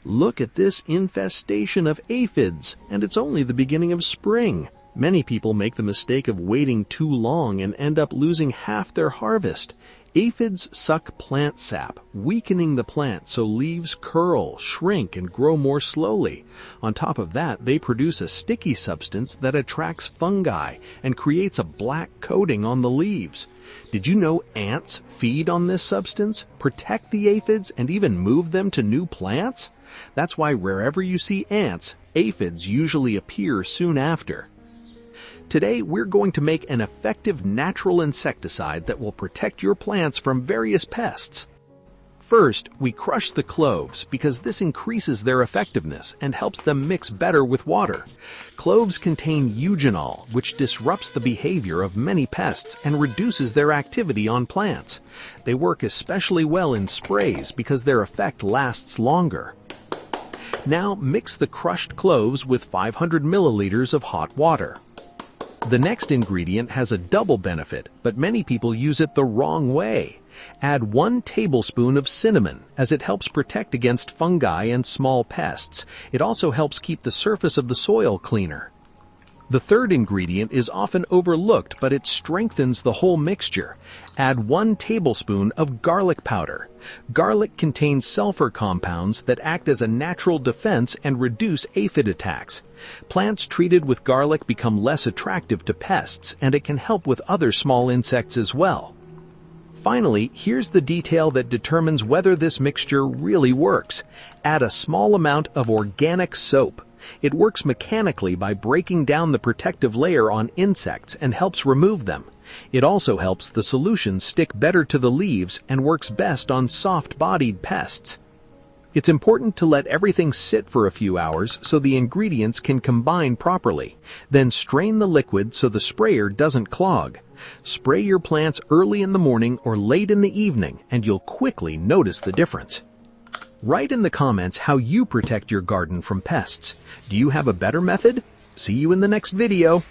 Look at this infestation of aphids, and it's only the beginning of spring. Many people make the mistake of waiting too long and end up losing half their harvest. Aphids suck plant sap, weakening the plant so leaves curl, shrink, and grow more slowly. On top of that, they produce a sticky substance that attracts fungi and creates a black coating on the leaves. Did you know ants feed on this substance, protect the aphids, and even move them to new plants? That's why wherever you see ants, aphids usually appear soon after. Today, we're going to make an effective natural insecticide that will protect your plants from various pests. First, we crush the cloves because this increases their effectiveness and helps them mix better with water. Cloves contain eugenol, which disrupts the behavior of many pests and reduces their activity on plants. They work especially well in sprays because their effect lasts longer. Now, mix the crushed cloves with 500 milliliters of hot water. The next ingredient has a double benefit, but many people use it the wrong way. Add 1 tablespoon of cinnamon, as it helps protect against fungi and small pests. It also helps keep the surface of the soil cleaner. The third ingredient is often overlooked, but it strengthens the whole mixture. Add 1 tablespoon of garlic powder. Garlic contains sulfur compounds that act as a natural defense and reduce aphid attacks. Plants treated with garlic become less attractive to pests, and it can help with other small insects as well. Finally, here's the detail that determines whether this mixture really works. Add a small amount of organic soap. It works mechanically by breaking down the protective layer on insects and helps remove them. It also helps the solution stick better to the leaves and works best on soft-bodied pests. It's important to let everything sit for a few hours so the ingredients can combine properly. Then strain the liquid so the sprayer doesn't clog. Spray your plants early in the morning or late in the evening, and you'll quickly notice the difference. Write in the comments how you protect your garden from pests. Do you have a better method? See you in the next video.